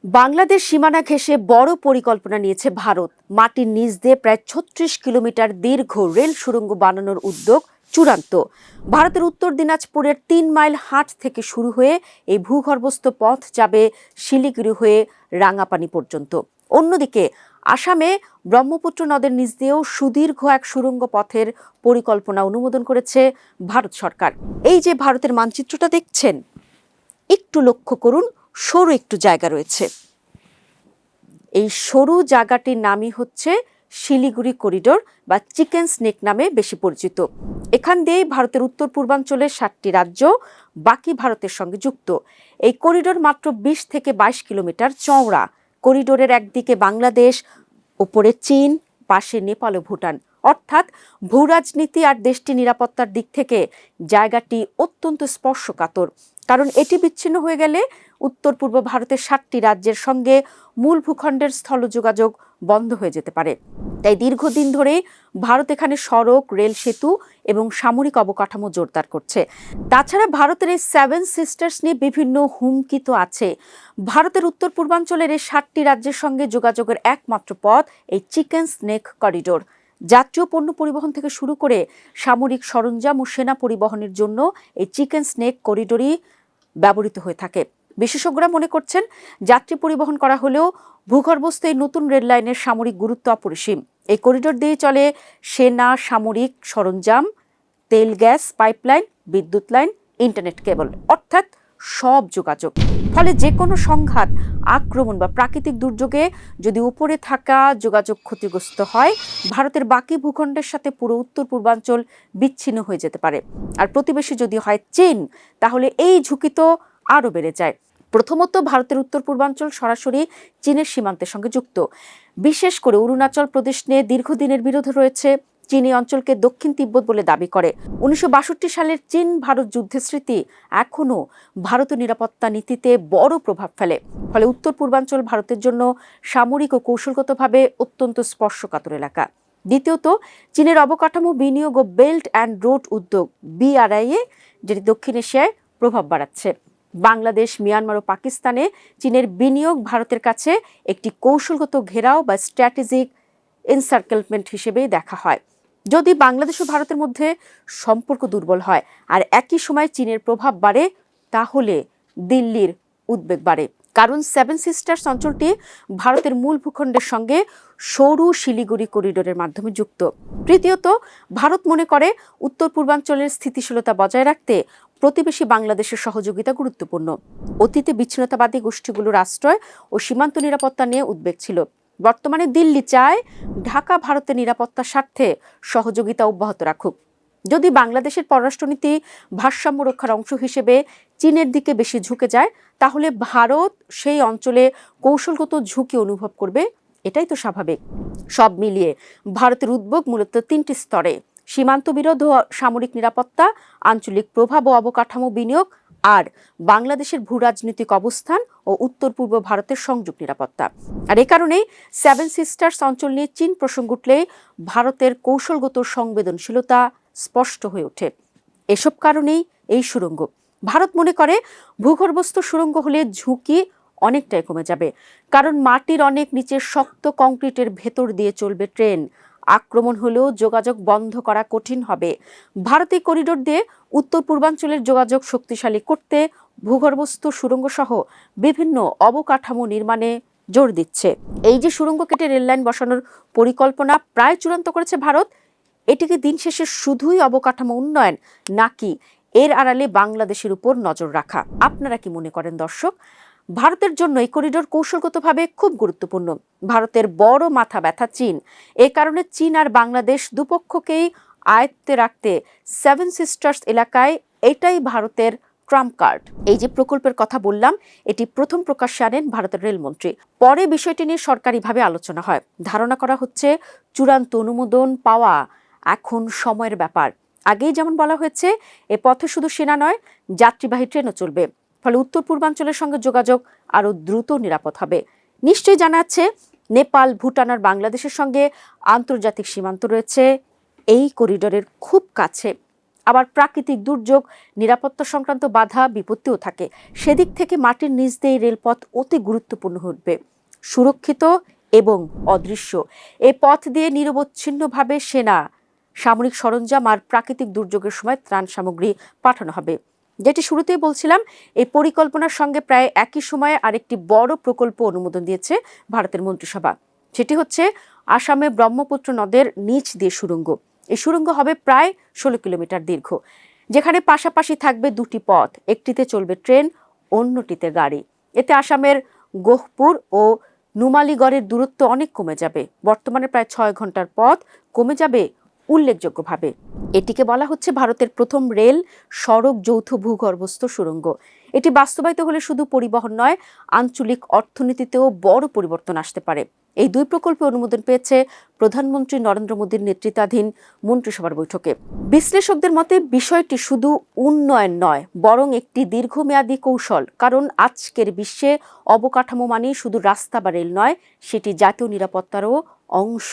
বাংলাদেশ সীমানা ঘেঁষে বড় পরিকল্পনা নিয়েছে ভারত। মাটির নিচ দিয়ে প্রায় ৩৬ কিলোমিটার দীর্ঘ রেল সুড়ঙ্গ বানানোর উদ্যোগ চূড়ান্ত। ভারতের উত্তর দিনাজপুরের ৩ মাইল হাট থেকে শুরু হয়ে এই ভূগর্ভস্থ পথ যাবে শিলিগুড়ি হয়ে রাঙাপানি পর্যন্ত। অন্যদিকে আসামে ব্রহ্মপুত্র নদের নিচ দিয়েও সুদীর্ঘ এক সুড়ঙ্গ পথের পরিকল্পনা অনুমোদন করেছে ভারত সরকার। এই যে ভারতের মানচিত্রটা দেখছেন, একটু লক্ষ্য করুন, সরু একটু জায়গা রয়েছে। এই সরু জায়গাটির নামই হচ্ছে শিলিগুড়ি করিডোর বা চিকেন স্নেক নামে বেশি পরিচিত। এখান দিয়েই ভারতের উত্তর পূর্বাঞ্চলের ৭টি রাজ্য বাকি ভারতের সঙ্গে যুক্ত। এই করিডোর মাত্র ২০ থেকে ২২ কিলোমিটার চওড়া। করিডোরের একদিকে বাংলাদেশ, ওপরে চীন, পাশে নেপাল ও ভুটান। অর্থাৎ ভূরাজনীতি আর দেশটির নিরাপত্তার দিক থেকে জায়গাটি অত্যন্ত স্পর্শকাতর। কারণ এটি বিচ্ছিন্ন হয়ে গেলে উত্তর পূর্ব ভারতের ৭টি রাজ্যের সঙ্গে মূল ভূখণ্ডের স্থল যোগাযোগ বন্ধ হয়ে যেতে পারে। তাই দীর্ঘদিন ধরে ভারত এখানে সড়ক, রেল সেতু এবং সামরিক অবকাঠামো জোরদার করছে। তাছাড়া ভারতের এই 7 সিস্টার্স নিয়ে বিভিন্ন হুমকি তো আছে। ভারতের উত্তর পূর্বাঞ্চলের এই ৭টি রাজ্যের সঙ্গে যোগাযোগের একমাত্র পথ এই চিকেন স্নেক করিডোর। যাত্রীয় পণ্য পরিবহন থেকে শুরু করে সামরিক সরঞ্জাম ও সেনা পরিবহনের জন্য এই চিকেন স্নেক করিডোরই ব্যবহৃত হয়ে থাকে। বিশেষজ্ঞরা মনে করছেন, যাত্রী পরিবহন করা হলেও ভূগর্ভস্থ এই নতুন রেল লাইনের সামরিক গুরুত্ব অপরিসীম। এই করিডোর দিয়ে চলে সেনা, সামরিক সরঞ্জাম, তেল গ্যাস পাইপলাইন, বিদ্যুৎ লাইন, ইন্টারনেট কেবল, অর্থাৎ সব যোগাযোগ। ফলে যে কোনো সংঘাত, আক্রমণ বা প্রাকৃতিক দুর্যোগে যদি উপরে থাকা যোগাযোগ ক্ষতিগ্রস্ত হয়, ভারতের বাকি ভূখণ্ডের সাথে পুরো উত্তর পূর্বাঞ্চল বিচ্ছিন্ন হয়ে যেতে পারে। আর প্রতিবেশী যদি হয় চীন, তাহলে এই ঝুঁকি তো আরও বেড়ে যায়। প্রথমত, ভারতের উত্তর পূর্বাঞ্চল সরাসরি চীনের সীমান্তের সঙ্গে যুক্ত। বিশেষ করে অরুণাচল প্রদেশ নিয়ে দীর্ঘদিনের বিরোধ রয়েছে। চীন এই অঞ্চলকে দক্ষিণ তিব্বত বলে দাবি করে। ১৯৬২ সালের চীন ভারত যুদ্ধের স্মৃতি এখনও ভারতের নিরাপত্তা নীতিতে বড় প্রভাব ফেলে। ফলে উত্তর পূর্বাঞ্চল ভারতের জন্য সামরিক ও কৌশলগতভাবে অত্যন্ত স্পর্শকাতর এলাকা। দ্বিতীয়ত, চীনের অবকাঠামো বিনিয়োগ ও বেল্ট অ্যান্ড রোড উদ্যোগ BRI, যেটি দক্ষিণ এশিয়ায় প্রভাব বাড়াচ্ছে। বাংলাদেশ, মিয়ানমার ও পাকিস্তানে চীনের বিনিয়োগ ভারতের কাছে একটি কৌশলগত ঘেরাও বা স্ট্র্যাটেজিক এনসার্কেলমেন্ট হিসেবেই দেখা হয়। যদি বাংলাদেশ ও ভারতের মধ্যে সম্পর্ক দুর্বল হয় আর একই সময় চীনের প্রভাব বাড়ে, তাহলে দিল্লির উদ্বেগ বাড়ে। কারণ 7 সিস্টার্স অঞ্চলটি ভারতের মূল ভূখণ্ডের সঙ্গে সরু শিলিগুড়ি করিডোরের মাধ্যমে যুক্ত। তৃতীয়ত, ভারত মনে করে উত্তর পূর্বাঞ্চলের স্থিতিশীলতা বজায় রাখতে প্রতিবেশী বাংলাদেশের সহযোগিতা গুরুত্বপূর্ণ। অতীতে বিচ্ছিন্নতাবাদী গোষ্ঠীগুলোর আশ্রয় ও সীমান্ত নিরাপত্তা নিয়ে উদ্বেগ ছিল। বর্তমানে দিল্লি চায় ঢাকা ভারতের নিরাপত্তার স্বার্থে সহযোগিতা অব্যাহত রাখুক। যদি বাংলাদেশের পররাষ্ট্রনীতি ভারসাম্য রক্ষার অংশ হিসেবে চীনের দিকে বেশি ঝুঁকে যায়, তাহলে ভারত সেই অঞ্চলে কৌশলগত ঝুঁকি অনুভব করবে। এটাই তো স্বাভাবিক। সব মিলিয়ে ভারতের উদ্বেগ মূলত 3টি স্তরে: সীমান্ত বিরোধ ও সামরিক নিরাপত্তা, আঞ্চলিক প্রভাব ও অবকাঠামো বিনিয়োগ, আর বাংলাদেশের ভূরাজনৈতিক অবস্থান ও উত্তর পূর্ব ভারতের সংযোগ নিরাপত্তা। আর এ কারণেই 7 সিস্টার্স অঞ্চল নিয়ে চীন প্রসঙ্গ উঠলে ভারতের কৌশলগত সংবেদনশীলতা স্পষ্ট হয়ে ওঠে। এসব কারণেই এই সুড়ঙ্গ। ভারত মনে করে ভূগর্ভস্থ সুড়ঙ্গ হলে ঝুঁকি অনেকটাই কমে যাবে। কারণ মাটির অনেক নিচে শক্ত কংক্রিটের ভেতর দিয়ে চলবে ট্রেন। আক্রমণ হলেও যোগাযোগ বন্ধ করা কঠিন হবে। ভারতীয় করিডোর দিয়ে উত্তর পূর্বাঞ্চলের যোগাযোগ শক্তিশালী করতে ভূগর্ভস্থ সুড়ঙ্গ সহ বিভিন্ন অবকাঠামো নির্মাণে জোর দিচ্ছে। এই যে সুড়ঙ্গ কেটে রেললাইন বসানোর পরিকল্পনা প্রায় চূড়ান্ত করেছে ভারত, এটিকে দিন শেষে শুধুই অবকাঠামো উন্নয়ন, নাকি এর আড়ালে বাংলাদেশের উপর নজর রাখা? আপনারা কি মনে করেন দর্শক? ভারতের জন্য এই করিডোর কৌশলগতভাবে খুব গুরুত্বপূর্ণ। ভারতের বড় মাথা ব্যথা চীন। এ কারণে চীন আর বাংলাদেশ দুপক্ষকেই আয়ত্তে রাখতে 7 সিস্টার্স এলাকায় এটাই ভারতের ট্রাম্প কার্ড। এই যে প্রকল্পের কথা বললাম, এটি প্রথম প্রকাশ্যে আনেন ভারতের রেলমন্ত্রী। পরে বিষয়টি নিয়ে সরকারিভাবে আলোচনা হয়। ধারণা করা হচ্ছে চূড়ান্ত অনুমোদন পাওয়া এখন সময়ের ব্যাপার। আগেই যেমন বলা হয়েছে, এ পথে শুধু সেনা নয়, যাত্রীবাহী ট্রেনও চলবে। ফলে উত্তর পূর্বাঞ্চলের সঙ্গে যোগাযোগ আরও দ্রুত নিরাপদ হবে। নিশ্চয়ই জানা আছে, নেপাল, ভুটান আর বাংলাদেশের সঙ্গে আন্তর্জাতিক সীমান্ত রয়েছে এই করিডোরের খুব কাছে। আবার প্রাকৃতিক দুর্যোগ, নিরাপত্তা সংক্রান্ত বাধা বিপত্তিও থাকে। সেদিক থেকে মাটির নিচ দিয়ে রেলপথ অতি গুরুত্বপূর্ণ উঠবে, সুরক্ষিত এবং অদৃশ্য। এই পথ দিয়ে নিরবচ্ছিন্নভাবে সেনা, সামরিক সরঞ্জাম আর প্রাকৃতিক দুর্যোগের সময় ত্রাণ সামগ্রী পাঠানো হবে। যেটি শুরুতেই বলছিলাম, এই পরিকল্পনার সঙ্গে প্রায় একই সময়ে আরেকটি বড় প্রকল্প অনুমোদন দিয়েছে ভারতের মন্ত্রিসভা। সেটি হচ্ছে আসামে ব্রহ্মপুত্র নদের নিচ দিয়ে সুড়ঙ্গ। এই সুড়ঙ্গ হবে প্রায় 16 কিলোমিটার দীর্ঘ, যেখানে পাশাপাশি থাকবে দুটি পথ, একটিতে চলবে ট্রেন, অন্যটিতে গাড়ি। এতে আসামের গোহপুর ও নুমালীগড়ের দূরত্ব অনেক কমে যাবে। বর্তমানে প্রায় 6 ঘন্টার পথ কমে যাবে উল্লেখযোগ্যভাবে। এটিকে বলা হচ্ছে ভারতের প্রথম রেল সড়ক যৌথ ভূগর্ভস্থ সুড়ঙ্গ। এটি বাস্তবায়িত হলে শুধু পরিবহন নয়, আঞ্চলিক অর্থনীতিতেও বড় পরিবর্তন আসতে পারে। এই দুই প্রকল্পে অনুমোদন পেয়েছে প্রধানমন্ত্রী নরেন্দ্র মোদীর নেতৃত্বাধীন মন্ত্রিসভার বৈঠকে। বিশ্লেষকদের মতে বিষয়টি শুধু উন্নয়ন নয়, বরং একটি দীর্ঘমেয়াদী কৌশল। কারণ আজকের বিশ্বে অবকাঠামো মানেই শুধু রাস্তা বা রেল নয়, সেটি জাতীয় নিরাপত্তারও অংশ।